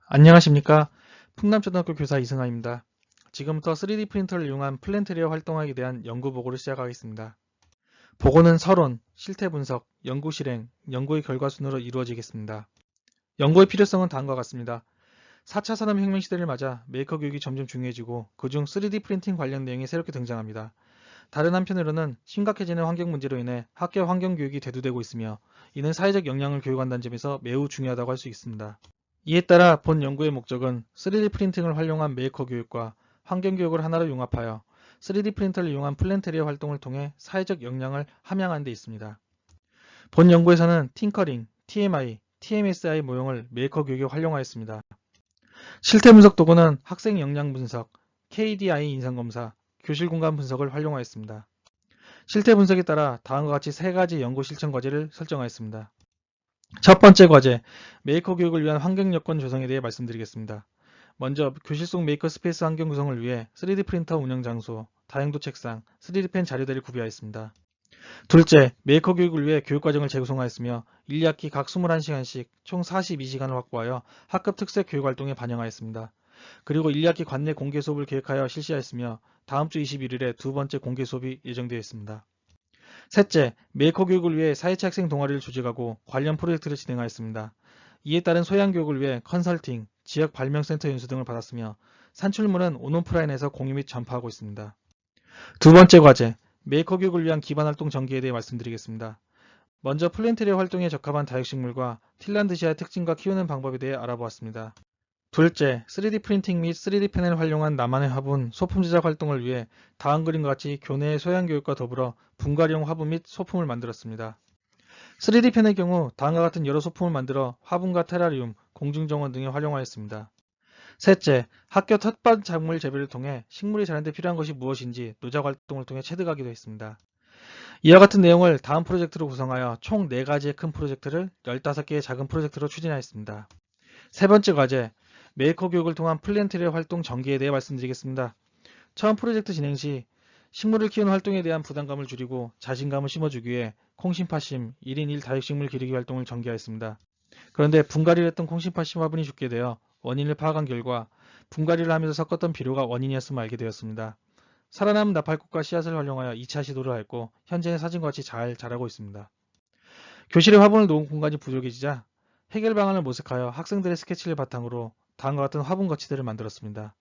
안녕하십니까. 풍남초등학교 교사 이승환입니다. 지금부터 3D 프린터를 이용한 플랜트리어 활동학에 대한 연구 보고를 시작하겠습니다. 보고는 서론, 실태 분석, 연구 실행, 연구의 결과 순으로 이루어지겠습니다. 연구의 필요성은 다음과 같습니다. 4차 산업혁명 시대를 맞아 메이커 교육이 점점 중요해지고 그중 3D 프린팅 관련 내용이 새롭게 등장합니다. 다른 한편으로는 심각해지는 환경 문제로 인해 학교 환경 교육이 대두되고 있으며 이는 사회적 역량을 교육한다는 점에서 매우 중요하다고 할 수 있습니다. 이에 따라 본 연구의 목적은 3D 프린팅을 활용한 메이커 교육과 환경 교육을 하나로 융합하여 3D 프린터를 이용한 플랜테리어 활동을 통해 사회적 역량을 함양하는 데 있습니다. 본 연구에서는 팅커링, TMI, TMSI 모형을 메이커 교육에 활용하였습니다. 실태 분석 도구는 학생 역량 분석, KDI 인성검사, 교실 공간 분석을 활용하였습니다. 실태 분석에 따라 다음과 같이 세 가지 연구 실천 과제를 설정하였습니다. 첫 번째 과제, 메이커 교육을 위한 환경 여건 조성에 대해 말씀드리겠습니다. 먼저 교실 속 메이커 스페이스 환경 구성을 위해 3D 프린터 운영 장소, 다용도 책상, 3D 펜 자료대를 구비하였습니다. 둘째, 메이커 교육을 위해 교육과정을 재구성하였으며 1학기 각 21시간씩 총 42시간을 확보하여 학급 특색 교육활동에 반영하였습니다. 그리고 1학기 관내 공개 수업을 계획하여 실시하였으며 다음 주 21일에 두 번째 공개 수업이 예정되어 있습니다. 셋째, 메이커 교육을 위해 사회체 학생 동아리를 조직하고 관련 프로젝트를 진행하였습니다. 이에 따른 소양 교육을 위해 컨설팅, 지역 발명센터 연수 등을 받았으며 산출물은 온오프라인에서 공유 및 전파하고 있습니다. 두 번째 과제, 메이커 교육을 위한 기반활동 전개에 대해 말씀드리겠습니다. 먼저 플랜테리어 활동에 적합한 다육식물과 틸란드시아의 특징과 키우는 방법에 대해 알아보았습니다. 둘째, 3D 프린팅 및 3D 펜을 활용한 나만의 화분, 소품 제작 활동을 위해 다음 그림과 같이 교내의 소양 교육과 더불어 분갈이용 화분 및 소품을 만들었습니다. 3D 펜의 경우 다음과 같은 여러 소품을 만들어 화분과 테라리움, 공중정원 등에 활용하였습니다. 셋째, 학교 텃밭 작물 재배를 통해 식물이 자라는 데 필요한 것이 무엇인지 노작 활동을 통해 체득하기도 했습니다. 이와 같은 내용을 다음 프로젝트로 구성하여 총 4가지의 큰 프로젝트를 15개의 작은 프로젝트로 추진하였습니다. 세 번째 과제, 메이커 교육을 통한 플랜트리어 활동 전개에 대해 말씀드리겠습니다. 처음 프로젝트 진행 시 식물을 키우는 활동에 대한 부담감을 줄이고 자신감을 심어주기 위해 콩심파심 1인 1 다육식물 기르기 활동을 전개하였습니다. 그런데 분갈이를 했던 콩심파심 화분이 죽게 되어 원인을 파악한 결과 분갈이를 하면서 섞었던 비료가 원인이었음을 알게 되었습니다. 살아남은 나팔꽃과 씨앗을 활용하여 2차 시도를 하였고 현재는 사진과 같이 잘 자라고 있습니다. 교실에 화분을 놓은 공간이 부족해지자 해결 방안을 모색하여 학생들의 스케치를 바탕으로 다음과 같은 화분 거치대를 만들었습니다.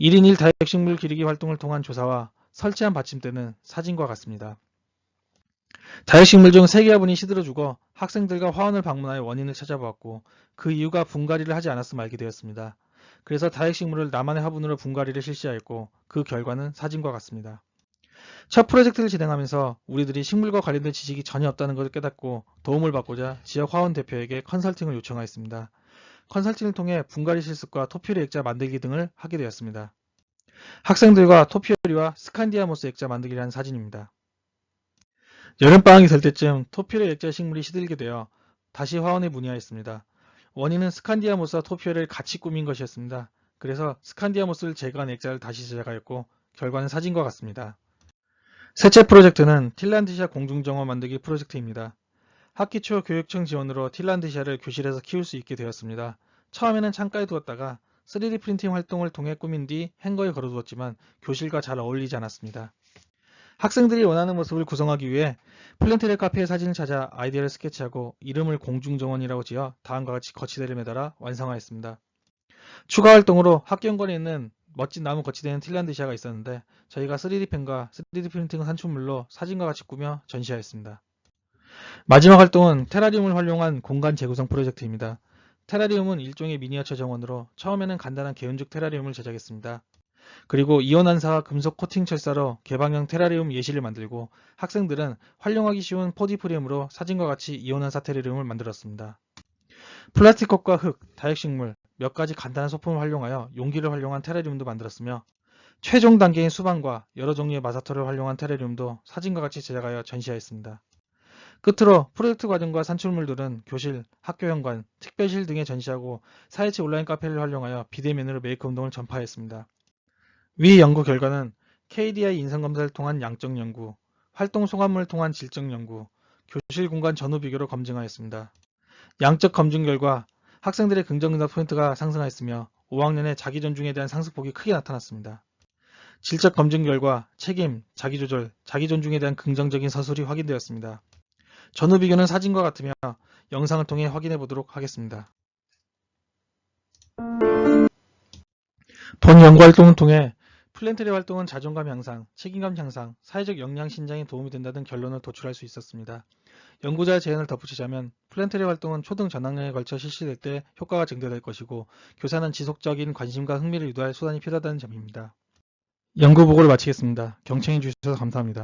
1인 1 다육식물 기르기 활동을 통한 조사와 설치한 받침대는 사진과 같습니다. 다육식물 중 3개 화분이 시들어 죽어 학생들과 화원을 방문하여 원인을 찾아보았고 그 이유가 분갈이를 하지 않았음을 알게 되었습니다. 그래서 다육식물을 나만의 화분으로 분갈이를 실시하였고 그 결과는 사진과 같습니다. 첫 프로젝트를 진행하면서 우리들이 식물과 관련된 지식이 전혀 없다는 것을 깨닫고 도움을 받고자 지역 화원 대표에게 컨설팅을 요청하였습니다. 컨설팅을 통해 분갈이 실습과 토피오리 액자 만들기 등을 하게 되었습니다. 학생들과 토피오리와 스칸디아모스 액자 만들기를 한 사진입니다. 여름방학이 될 때쯤 토피오리 액자 식물이 시들게 되어 다시 화원에 문의하였습니다. 원인은 스칸디아모스와 토피오리를 같이 꾸민 것이었습니다. 그래서 스칸디아모스를 제거한 액자를 다시 제작하였고 결과는 사진과 같습니다. 셋째 프로젝트는 틸란드시아 공중정원 만들기 프로젝트입니다. 학기 초 교육청 지원으로 틸란드시아를 교실에서 키울 수 있게 되었습니다. 처음에는 창가에 두었다가 3D 프린팅 활동을 통해 꾸민 뒤 행거에 걸어두었지만 교실과 잘 어울리지 않았습니다. 학생들이 원하는 모습을 구성하기 위해 플랜테리어 카페의 사진을 찾아 아이디어를 스케치하고 이름을 공중정원이라고 지어 다음과 같이 거치대를 매달아 완성하였습니다. 추가 활동으로 학교연관에 있는 멋진 나무 거치대는 틸란드시아가 있었는데 저희가 3D펜과 3D 프린팅 산출물로 사진과 같이 꾸며 전시하였습니다. 마지막 활동은 테라리움을 활용한 공간 재구성 프로젝트입니다. 테라리움은 일종의 미니어처 정원으로 처음에는 간단한 개운죽 테라리움을 제작했습니다. 그리고 이온환사와 금속 코팅 철사로 개방형 테라리움 예시를 만들고 학생들은 활용하기 쉬운 4D 프레임으로 사진과 같이 이온환사 테라리움을 만들었습니다. 플라스틱컵과 흙, 다육식물, 몇 가지 간단한 소품을 활용하여 용기를 활용한 테라리움도 만들었으며 최종 단계인 수방과 여러 종류의 마사토를 활용한 테라리움도 사진과 같이 제작하여 전시하였습니다. 끝으로 프로젝트 과정과 산출물들은 교실, 학교 현관, 특별실 등에 전시하고 사회체 온라인 카페를 활용하여 비대면으로 메이크 운동을 전파했습니다. 위 연구 결과는 KDI 인성검사를 통한 양적 연구, 활동 소감물을 통한 질적 연구, 교실 공간 전후 비교로 검증하였습니다. 양적 검증 결과 학생들의 긍정응답 포인트가 상승하였으며 5학년의 자기존중에 대한 상승폭이 크게 나타났습니다. 질적 검증 결과 책임, 자기조절, 자기존중에 대한 긍정적인 서술이 확인되었습니다. 전후 비교는 사진과 같으며 영상을 통해 확인해 보도록 하겠습니다. 본 연구활동을 통해 플랜트리 활동은 자존감 향상, 책임감 향상, 사회적 역량 신장에 도움이 된다는 결론을 도출할 수 있었습니다. 연구자의 제안을 덧붙이자면 플랜트리 활동은 초등 전학년에 걸쳐 실시될 때 효과가 증대될 것이고 교사는 지속적인 관심과 흥미를 유도할 수단이 필요하다는 점입니다. 연구 보고를 마치겠습니다. 경청해 주셔서 감사합니다.